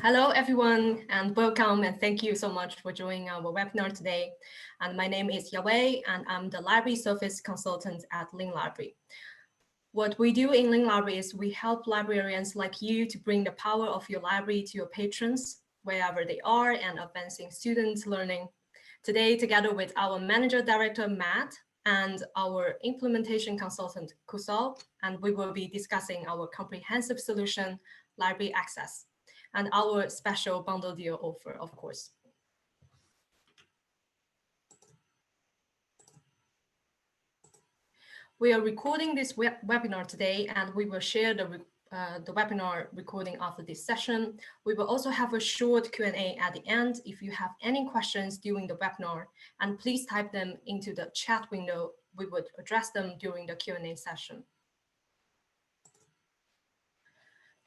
Hello, everyone, and welcome, and thank you so much for joining our webinar today. And my name is Yawei, and I'm the Library Service Consultant at Library. What we do in Library is we help librarians like you to bring the power of your library to your patrons, wherever they are, and advancing student learning. Today, together with our Manager Director, Matt, and our Implementation Consultant, Kusal, and we will be discussing our comprehensive solution, Library Access, and our special bundle deal offer, of course. We are recording this webinar today, and we will share the webinar recording after this session. We will also have a short Q&A at the end if you have any questions during the webinar, and please type them into the chat window. We would address them during the Q&A session.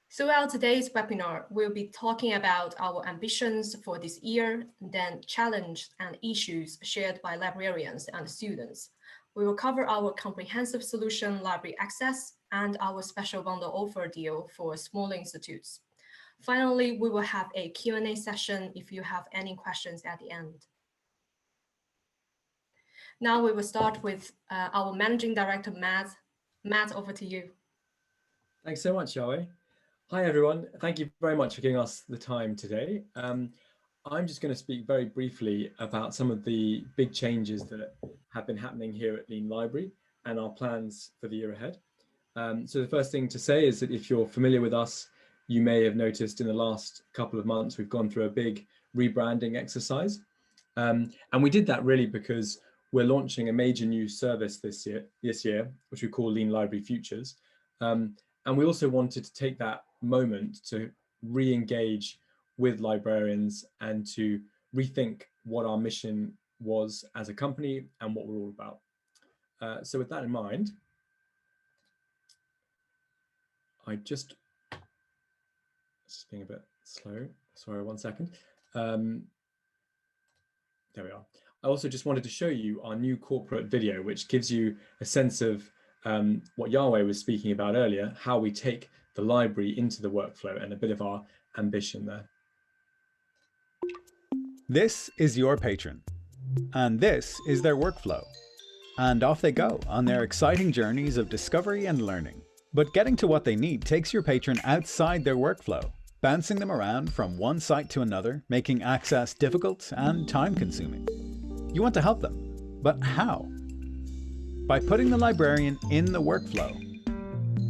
Throughout today's webinar, we'll be talking about our ambitions for this year, then challenges and issues shared by librarians and students. We will cover our comprehensive solution, Library Access, and our special bundle offer deal for smaller institutes. Finally, we will have a Q&A session if you have any questions at the end. Now we will start with our Managing Director, Matt. Matt, over to you. Thanks so much, Yawei. Hi, everyone. Thank you very much for giving us the time today. I'm just going to speak very briefly about some of the big changes that have been happening here at Lean Library and our plans for the year ahead. So the first thing to say is that if you're familiar with us, you may have noticed in the last couple of months, we've gone through a big rebranding exercise. And we did that really because we're launching a major new service this year, which we call Lean Library Futures. And we also wanted to take that moment to re-engage with librarians and to rethink what our mission was as a company and what we're all about. So with that in mind, just being a bit slow, sorry, 1 second. There we are. I also just wanted to show you our new corporate video, which gives you a sense of what Yawei was speaking about earlier, how we take the library into the workflow and a bit of our ambition there. This is your patron, and this is their workflow. And off they go on their exciting journeys of discovery and learning. But getting to what they need takes your patron outside their workflow, bouncing them around from one site to another, making access difficult and time-consuming. You want to help them, but how? By putting the librarian in the workflow.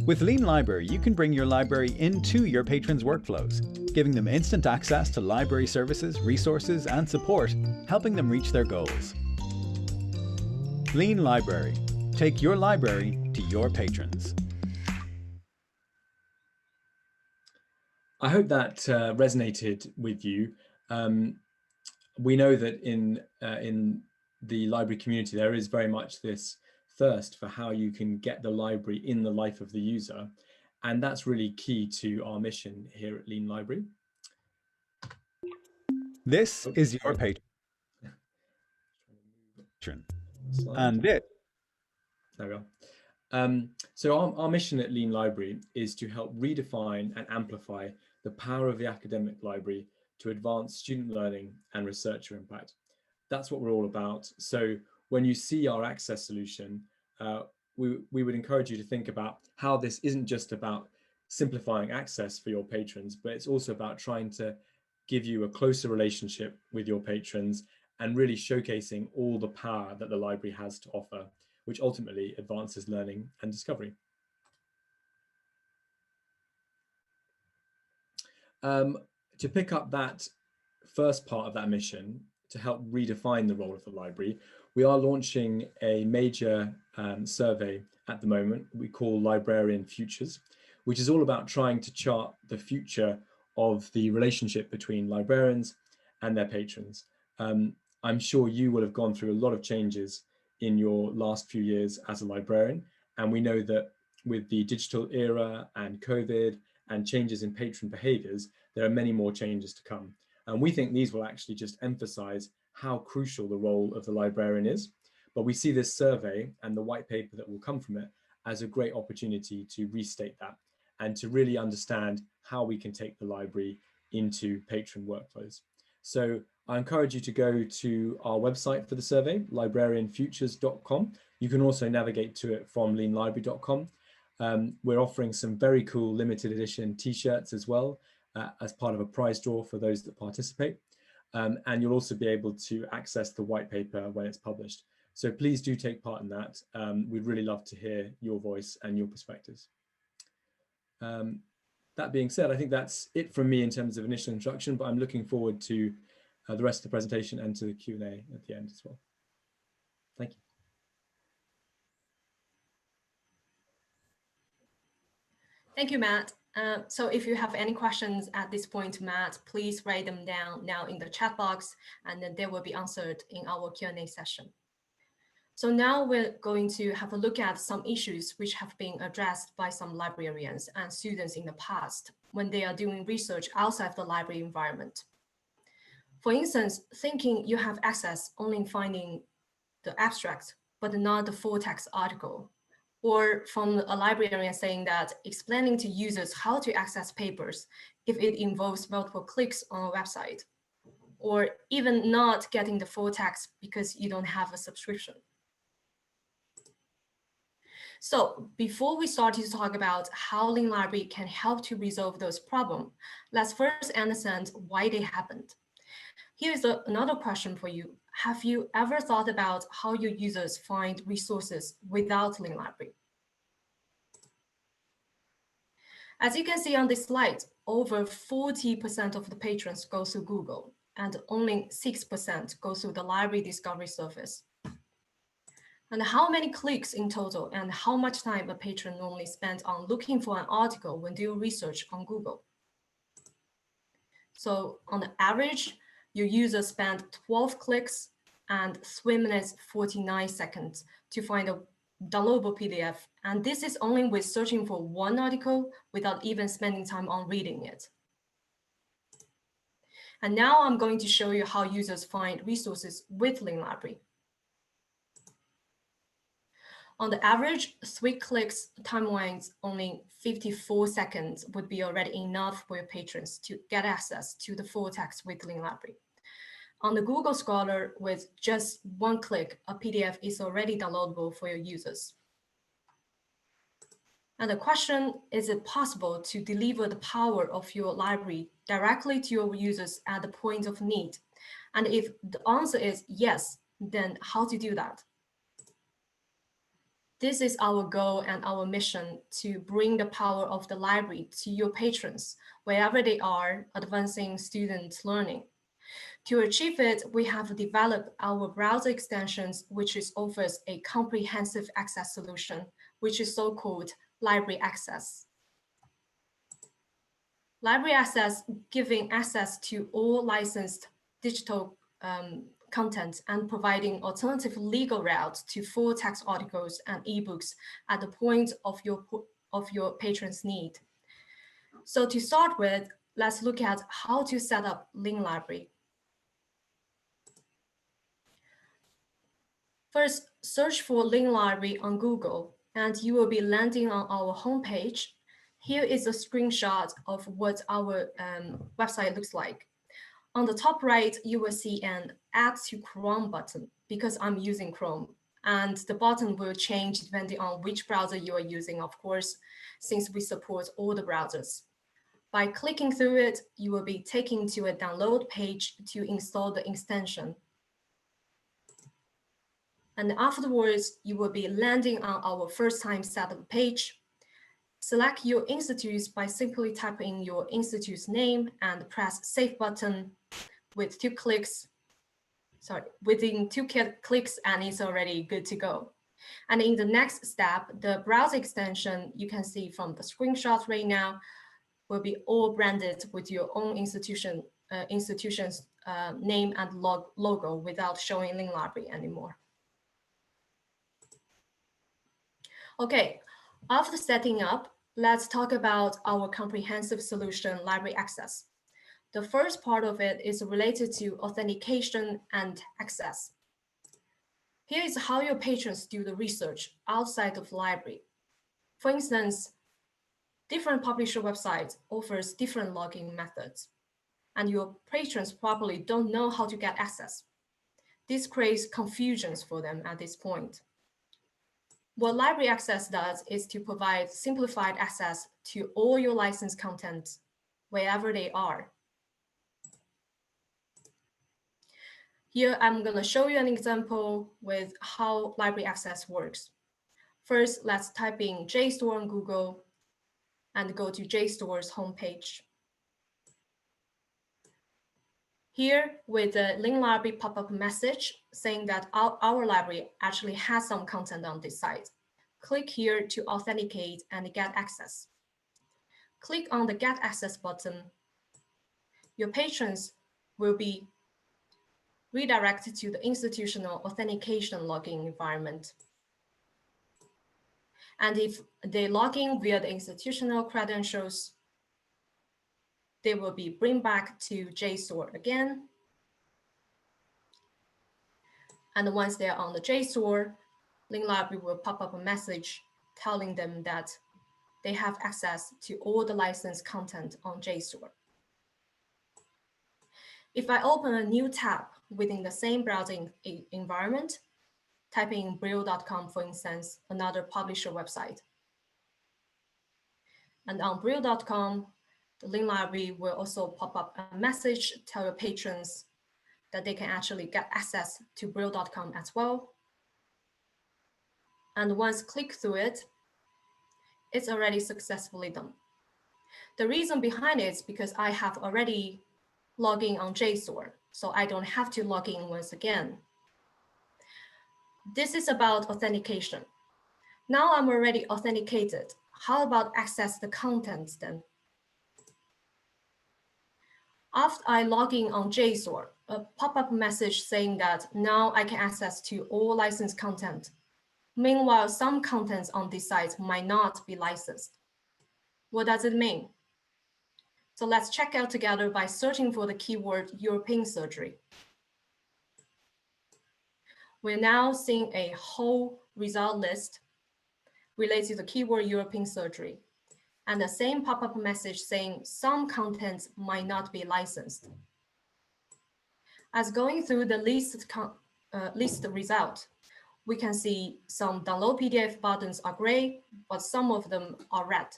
With Lean Library, you can bring your library into your patrons' workflows, giving them instant access to library services, resources, and support, helping them reach their goals. Lean Library. Take your library to your patrons. I hope that resonated with you. We know that in the library community, there is very much this thirst for how you can get the library in the life of the user. And that's really key to our mission here at Lean Library. This is your patron. And this. There we are. So our mission at Lean Library is to help redefine and amplify the power of the academic library to advance student learning and researcher impact. That's what we're all about. So when you see our access solution, we would encourage you to think about how this isn't just about simplifying access for your patrons, but it's also about trying to give you a closer relationship with your patrons and really showcasing all the power that the library has to offer, which ultimately advances learning and discovery. To pick up that first part of that mission, to help redefine the role of the library, we are launching a major survey at the moment we call Librarian Futures, which is all about trying to chart the future of the relationship between librarians and their patrons. I'm sure you will have gone through a lot of changes in your last few years as a librarian, and we know that with the digital era and COVID and changes in patron behaviors, there are many more changes to come. And we think these will actually just emphasize how crucial the role of the librarian is. But we see this survey and the white paper that will come from it as a great opportunity to restate that and to really understand how we can take the library into patron workflows. So I encourage you to go to our website for the survey, librarianfutures.com. You can also navigate to it from leanlibrary.com. We're offering some very cool limited edition t-shirts as well as part of a prize draw for those that participate. And you'll also be able to access the white paper when it's published. So please do take part in that. We'd really love to hear your voice and your perspectives. That being said, I think that's it from me in terms of initial introduction, but I'm looking forward to the rest of the presentation and to the Q&A at the end as well. Thank you. Thank you, Matt. So if you have any questions at this point, Matt, please write them down now in the chat box, and then they will be answered in our Q&A session. So now we're going to have a look at some issues which have been addressed by some librarians and students in the past when they are doing research outside the library environment. For instance, thinking you have access only finding the abstract, but not the full text article. Or from a librarian saying that explaining to users how to access papers if it involves multiple clicks on a website, or even not getting the full text because you don't have a subscription. So before we start to talk about how Lean Library can help to resolve those problems, let's first understand why they happened. Here's another question for you. Have you ever thought about how your users find resources without Lean Library? As you can see on this slide, over 40% of the patrons go through Google, and only 6% go through the library discovery service. And how many clicks in total and how much time a patron normally spends on looking for an article when doing research on Google? So on the average, your users spend 12 clicks and 3 minutes 49 seconds to find a downloadable PDF. And this is only with searching for one article without even spending time on reading it. And now I'm going to show you how users find resources with Lean Library. On the average, 3 clicks timelines, only 54 seconds would be already enough for your patrons to get access to the full text with Lean Library. On the Google Scholar, with just 1 click, a PDF is already downloadable for your users. And the question, is it possible to deliver the power of your library directly to your users at the point of need? And if the answer is yes, then how to do that? This is our goal and our mission, to bring the power of the library to your patrons, wherever they are advancing student learning. To achieve it, we have developed our browser extensions, which offers a comprehensive access solution, which is so-called Library Access. Library Access giving access to all licensed digital content and providing alternative legal routes to full text articles and ebooks at the point of your patron's need. So to start with, let's look at how to set up Lean Library. First, search for Lean Library on Google, and you will be landing on our homepage. Here is a screenshot of what our website looks like. On the top right, you will see an Add to Chrome button, because I'm using Chrome. And the button will change depending on which browser you are using, of course, since we support all the browsers. By clicking through it, you will be taken to a download page to install the extension. And afterwards, you will be landing on our first time setup page. Select your institute by simply typing in your institute's name and press Save button with 2 clicks. Within 2 clicks, and it's already good to go. And in the next step, the browser extension you can see from the screenshot right now will be all branded with your own institution's name and logo without showing Lean Library anymore. Okay, after setting up, let's talk about our comprehensive solution, Library Access. The first part of it is related to authentication and access. Here is how your patrons do the research outside of the library. For instance, different publisher websites offers different login methods. and your patrons probably don't know how to get access. This creates confusions for them at this point. What Library Access does is to provide simplified access to all your licensed content wherever they are. Here, I'm going to show you an example with how Library Access works. First, let's type in JSTOR on Google and go to JSTOR's homepage. Here, with the Link Library pop-up message saying that our library actually has some content on this site, click here to authenticate and get access. Click on the Get Access button. Your patrons will be redirected to the institutional authentication login environment. And if they log in via the institutional credentials, they will be bring back to JSTOR again. And once they're on the JSTOR, Link Library will pop up a message telling them that they have access to all the licensed content on JSTOR. If I open a new tab within the same browsing environment, typing in Brill.com, for instance, another publisher website. And on Brill.com, the Link Library will also pop up a message, tell your patrons that they can actually get access to Brill.com as well. And once click through it, it's already successfully done. The reason behind it is because I have already logged in on JSTOR, so I don't have to log in once again. This is about authentication. Now I'm already authenticated. How about access the content then? After I log in on JSTOR, a pop-up message saying that now I can access to all licensed content. Meanwhile, some contents on this site might not be licensed. What does it mean? So let's check out together by searching for the keyword European surgery. We're now seeing a whole result list related to the keyword European surgery, and the same pop-up message saying some contents might not be licensed. As going through the list result, we can see some download PDF buttons are gray, but some of them are red.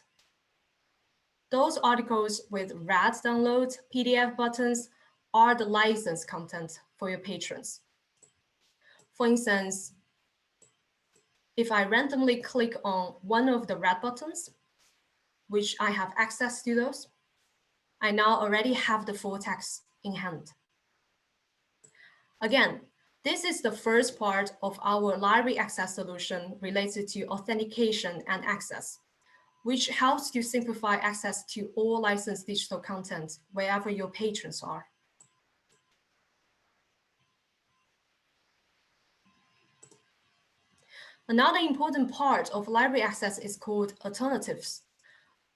Those articles with red download PDF buttons are the licensed content for your patrons. For instance, if I randomly click on one of the red buttons, which I have access to those, I now already have the full text in hand. Again, this is the first part of our library access solution related to authentication and access, which helps to simplify access to all licensed digital content wherever your patrons are. Another important part of library access is called alternatives.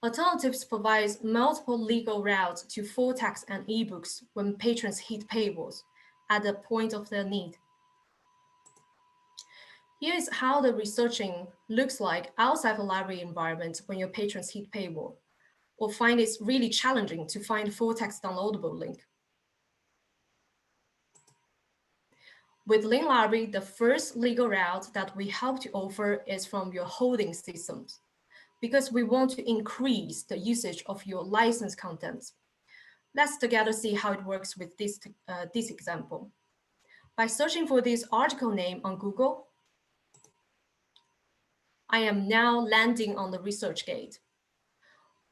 Alternatives provides multiple legal routes to full text and ebooks when patrons hit paywalls at the point of their need. Here is how the researching looks like outside the library environment when your patrons hit paywall, or find it's really challenging to find full text downloadable link. With Link Library, the first legal route that we help to offer is from your holding systems, because we want to increase the usage of your licensed content. Let's together see how it works with this example. By searching for this article name on Google, I am now landing on the ResearchGate.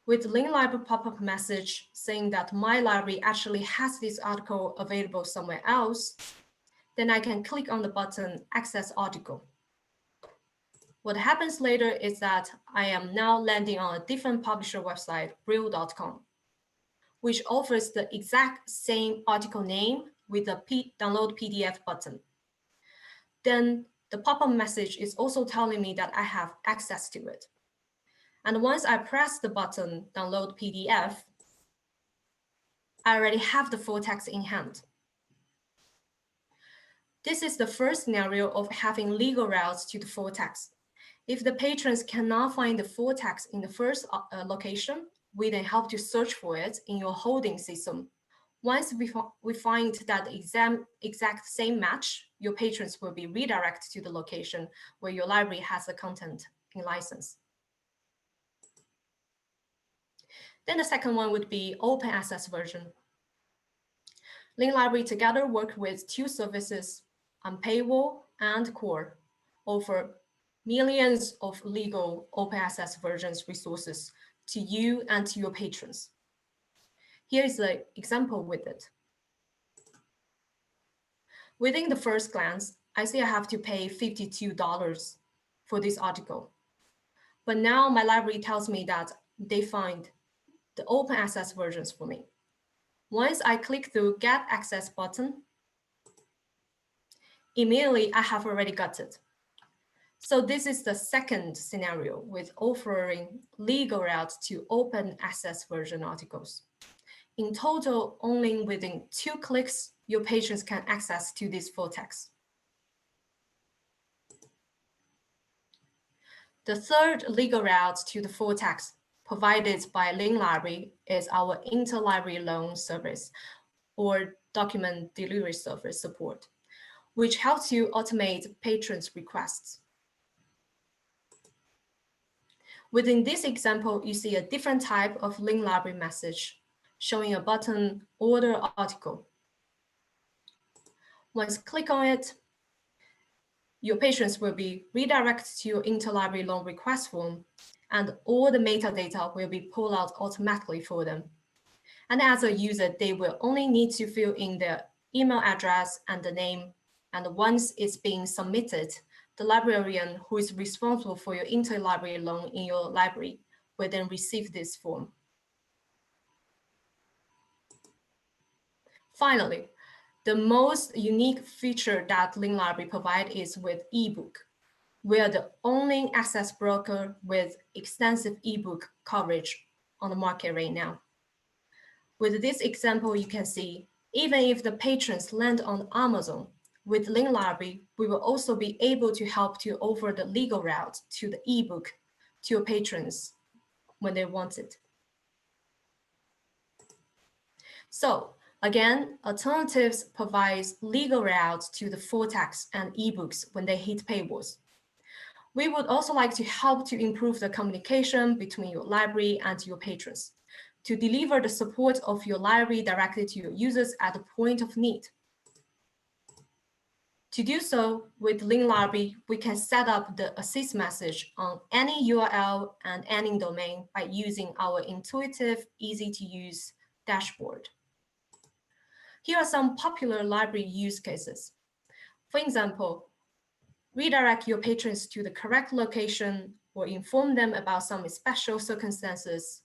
With Link Library pop-up message saying that my library actually has this article available somewhere else, then I can click on the button Access Article. What happens later is that I am now landing on a different publisher website, Brill.com, which offers the exact same article name with the download PDF button. Then the pop-up message is also telling me that I have access to it. And once I press the button, download PDF, I already have the full text in hand. This is the first scenario of having legal routes to the full text. If the patrons cannot find the full text in the first location, we then help to search for it in your holding system Once we find that exact same match, your patrons will be redirected to the location where your library has the content in license. Then the second one would be open access version. LibLibrary together work with two services, Paywall and Core, offer millions of legal open access versions resources to you and to your patrons. Here is an example with it. Within the first glance, I see I have to pay $52 for this article. But now my library tells me that they find the open access versions for me. Once I click the Get Access button, immediately I have already got it. So this is the second scenario with offering legal routes to open access version articles. In total, only within 2 clicks, your patrons can access to this full text. The third legal route to the full text provided by LibLibrary is our Interlibrary loan service or document delivery service support, which helps you automate patrons' requests. Within this example, you see a different type of LibLibrary message showing a button Order Article. Once you click on it, your patrons will be redirected to your Interlibrary loan request form, and all the metadata will be pulled out automatically for them. And as a user, they will only need to fill in their email address and the name. And once it's being submitted, the librarian who is responsible for your interlibrary loan in your library will then receive this form. Finally, the most unique feature that LibLibrary provides is with ebook. We are the only access broker with extensive ebook coverage on the market right now. With this example, you can see, even if the patrons land on Amazon, with LibLibrary, we will also be able to help to offer the legal route to the ebook to your patrons when they want it. So again, Alternatives provides legal routes to the full text and ebooks when they hit paywalls. We would also like to help to improve the communication between your library and your patrons to deliver the support of your library directly to your users at the point of need. To do so, with LibLibrary, we can set up the assist message on any URL and any domain by using our intuitive, easy-to-use dashboard. Here are some popular library use cases. For example, redirect your patrons to the correct location or inform them about some special circumstances.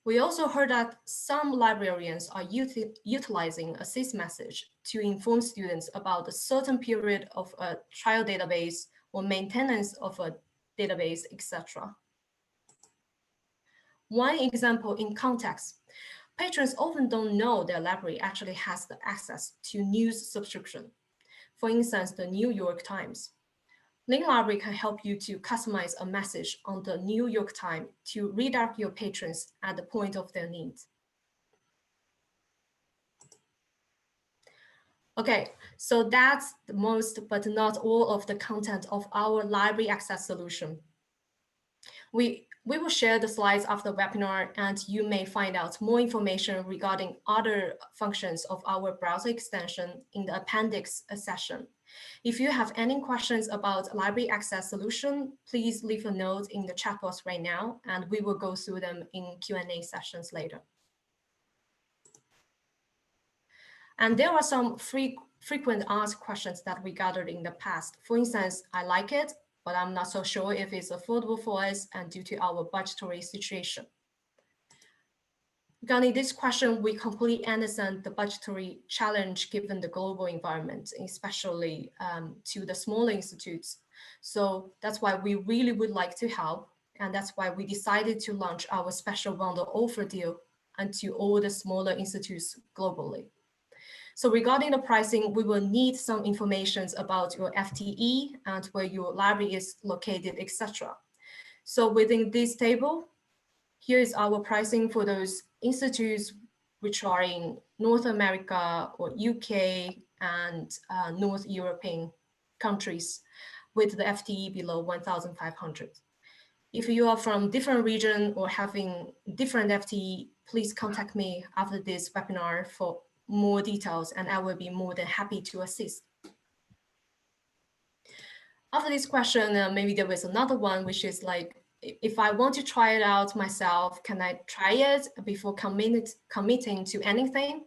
We also heard that some librarians are utilizing assist message to inform students about a certain period of a trial database or maintenance of a database, etc. One example in context, patrons often don't know their library actually has the access to news subscription. For instance, the New York Times. LibLibrary can help you to customize a message on the New York Times to redirect your patrons at the point of their needs. Okay, so that's the most, but not all of the content of our library access solution. We will share the slides after the webinar, and you may find out more information regarding other functions of our browser extension in the appendix session. If you have any questions about library access solution, please leave a note in the chat box right now, and we will go through them in Q&A sessions later. And there are some frequent asked questions that we gathered in the past. For instance, I like it, but I'm not so sure if it's affordable for us and due to our budgetary situation. Regarding this question, we completely understand the budgetary challenge given the global environment, especially to the smaller institutes. So that's why we really would like to help. And that's why we decided to launch our special bundle offer deal and to all the smaller institutes globally. So regarding the pricing, we will need some information about your FTE and where your library is located, etc. So within this table, here is our pricing for those institutes which are in North America or UK and North European countries with the FTE below 1,500. If you are from different region or having different FTE, please contact me after this webinar for more details, and I will be more than happy to assist. After this question, maybe there was another one, which is like, if I want to try it out myself, can I try it before committing to anything?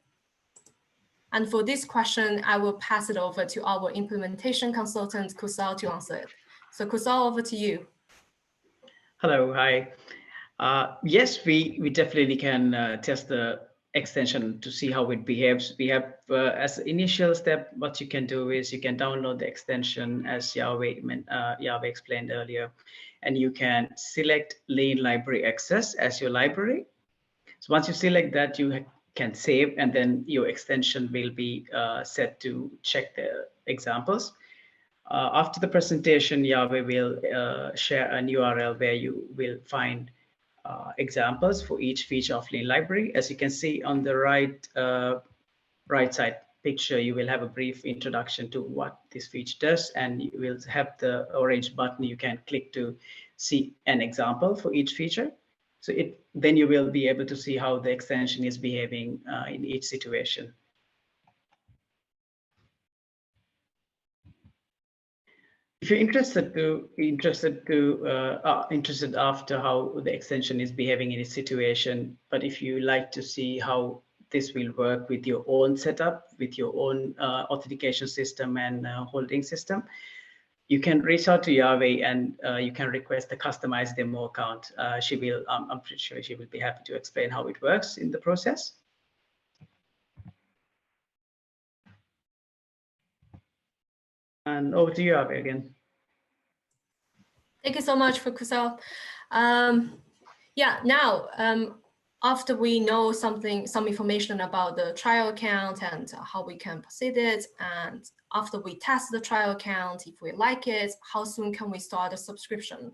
And for this question, I will pass it over to our implementation consultant, Kusal, to answer it. So Kusal, over to you. Hello, hi. Yes, we definitely can test the extension to see how it behaves. We have, as an initial step, what you can do is you can download the extension as Yahweh explained earlier, and you can select Lean Library Access as your library. So once you select that, you can save, and then your extension will be set to check the examples. After the presentation, Yahweh will share an URL where you will find examples for each feature of Lean Library. As you can see on the right side picture, you will have a brief introduction to what this feature does, and you will have the orange button you can click to see an example for each feature. So then you will be able to see how the extension is behaving in each situation. If you're interested after how the extension is behaving in a situation, but if you like to see how this will work with your own setup, with your own authentication system and holding system, you can reach out to Yahweh and you can request a customized demo account. I'm pretty sure she will be happy to explain how it works in the process. And over to you, Yahweh, again. Thank you so much for Kusal. Yeah, now, after we know some information about the trial account and how we can proceed it, and after we test the trial account, if we like it, how soon can we start a subscription?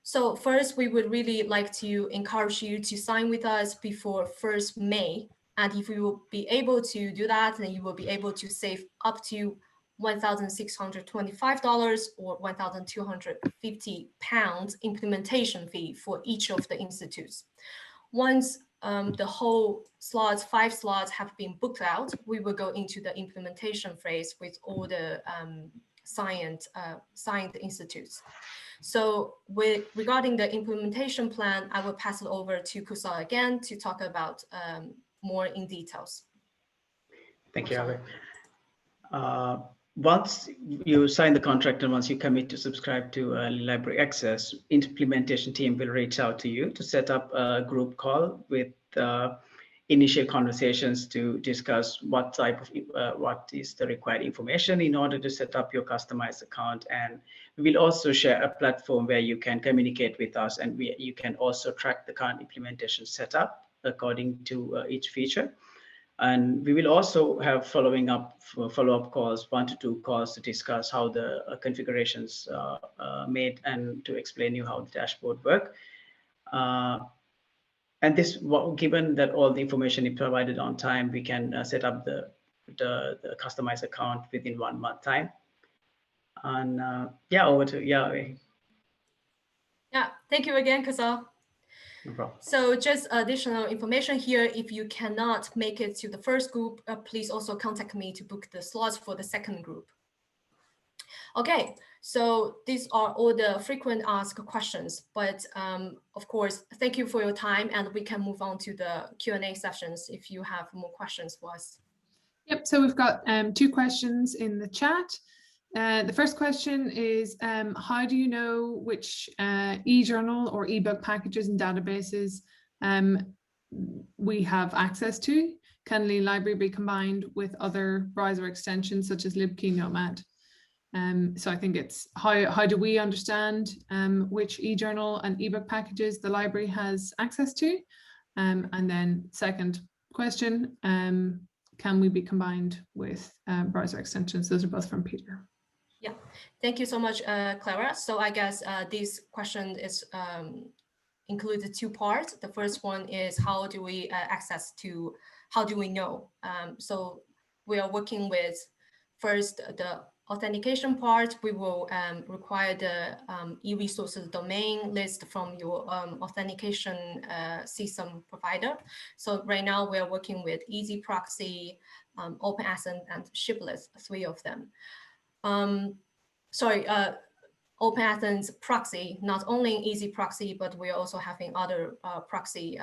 So first, we would really like to encourage you to sign with us before 1st May. And if you will be able to do that, then you will be able to save up to $1,625 or £1,250 implementation fee for each of the institutes. Once the whole slots, 5 slots have been booked out, we will go into the implementation phase with all the signed institutes. So regarding the implementation plan, I will pass it over to Kusal again to talk about more in details. Thank you, Yahweh. Once you sign the contract and once you commit to subscribe to Library Access, implementation team will reach out to you to set up a group call with initial conversations to discuss what is the required information in order to set up your customized account. And we will also share a platform where you can communicate with us, and you can also track the current implementation setup according to each feature. And we will also have follow-up calls, 1 to 2 calls to discuss how the configurations are made and to explain you how the dashboard work. And this, given that all the information is provided on time, we can set up the customized account within 1 month time. And yeah, over to Yahweh. Yeah, thank you again, Kusal. No problem. So just additional information here, if you cannot make it to the first group, please also contact me to book the slots for the second group. Okay, so these are all the frequent asked questions, but of course, thank you for your time, and we can move on to the Q&A sessions if you have more questions for us. Yep, so we've got 2 questions in the chat. The first question is, how do you know which e-journal or ebook packages and databases we have access to? Can Lean Library be combined with other browser extensions such as Libki, Nomad? So I think it's how do we understand which e-journal and ebook packages the library has access to? And then second question, can we be combined with browser extensions? Those are both from Peter. Yeah, thank you so much, Clara. So I guess this question is includes two parts. The first one is how do we how do we know? So we are working with first the authentication part. We will require the e-resources domain list from your authentication system provider. So right now we are working with Easy Proxy, OpenAsset, and Shibboleth, three of them. OpenAsset's proxy, not only Easy Proxy, but we're also having other proxy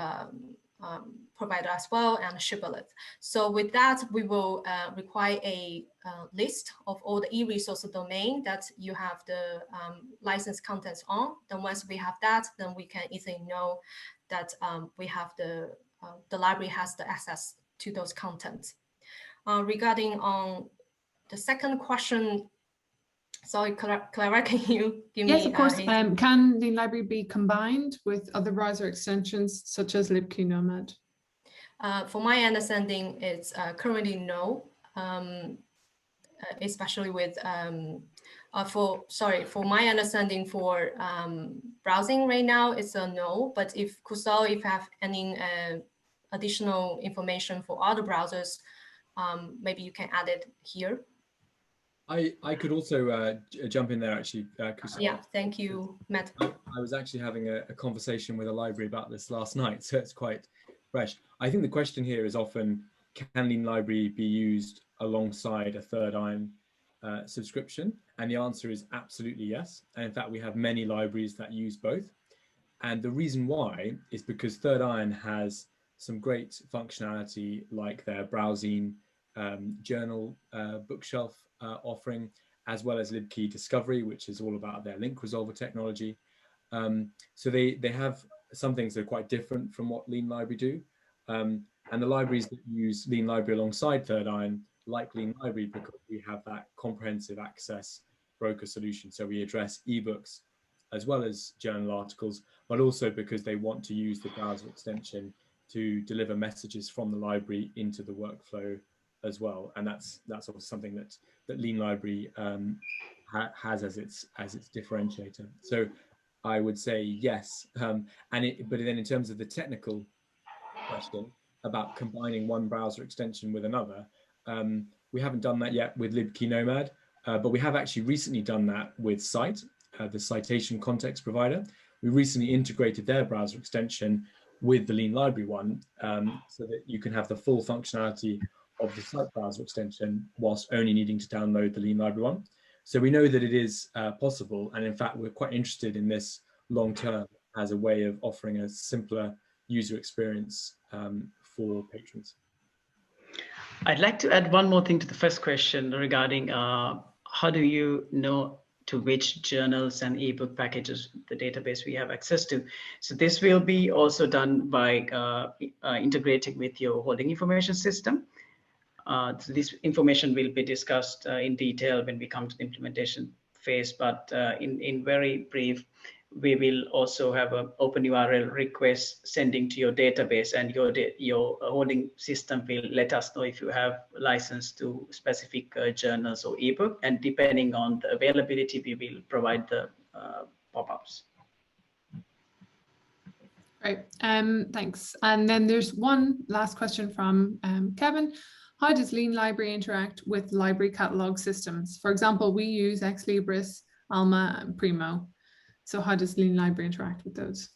provider as well, and Shibboleth. So with that, we will require a list of all the e-resource domain that you have the license contents on. Then once we have that, then we can easily know that we have the library has the access to those contents. Regarding on the second question, sorry, Clara, can you give me? Yes, of course. Can the library be combined with other browser extensions such as Libki, Nomad? For my understanding, it's currently no, especially with for my understanding for browsing right now, it's a no. But if Kusal, if you have any additional information for other browsers, maybe you can add it here. I could also jump in there actually, Kusal. Yeah, thank you, Matt. I was actually having a conversation with a library about this last night, so it's quite fresh. I think the question here is often, can Lean Library be used alongside a Third Iron subscription? And the answer is absolutely yes. And in fact, we have many libraries that use both. And the reason why is because Third Iron has some great functionality like their browsing journal bookshelf offering, as well as Libki Discovery, which is all about their link resolver technology. So they have some things that are quite different from what Lean Library do. And the libraries that use Lean Library alongside Third Iron like Lean Library because we have that comprehensive access broker solution. So we address ebooks as well as journal articles, but also because they want to use the browser extension to deliver messages from the library into the workflow as well. And that's also something that Lean Library has as its differentiator. So I would say yes. But then in terms of the technical question about combining one browser extension with another, we haven't done that yet with Libki Nomad, but we have actually recently done that with Cite, the citation context provider. We recently integrated their browser extension with the Lean Library one, so that you can have the full functionality of the Cite browser extension whilst only needing to download the Lean Library one. So we know that it is possible, and in fact, we're quite interested in this long term as a way of offering a simpler user experience for patrons. I'd like to add one more thing to the first question regarding how do you know to which journals and ebook packages the database we have access to. So this will be also done by integrating with your holding information system. So this information will be discussed in detail when we come to the implementation phase, but in very brief, we will also have an open URL request sending to your database, and your holding system will let us know if you have license to specific journals or ebook, and depending on the availability, we will provide the pop-ups. Great, thanks. And then there's one last question from Kevin. How does Lean Library interact with library catalog systems? For example, we use Ex Libris, Alma, and Primo. So how does Lean Library interact with those?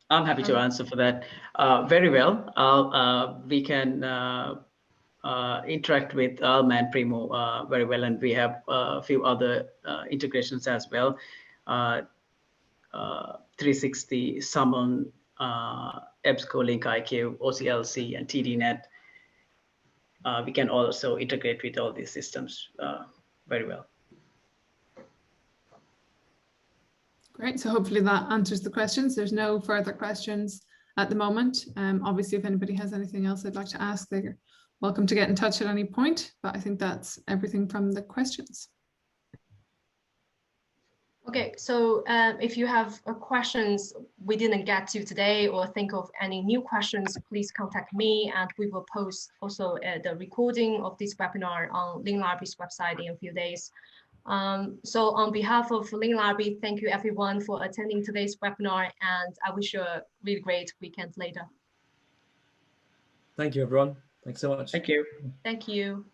I'm happy to answer for that. Very well. We can interact with Alma and Primo very well, and we have a few other integrations as well. 360, Summon, EBSCO, Link IQ, OCLC, and TDNet. We can also integrate with all these systems very well. Great, so hopefully that answers the questions. There's no further questions at the moment. Obviously, if anybody has anything else they'd like to ask, they're welcome to get in touch at any point, but I think that's everything from the questions. Okay, so if you have questions we didn't get to today or think of any new questions, please contact me, and we will post also the recording of this webinar on Lean Library's website in a few days. So on behalf of Librarian, thank you everyone for attending today's webinar, and I wish you a really great weekend later. Thank you, everyone. Thanks so much. Thank you. Thank you.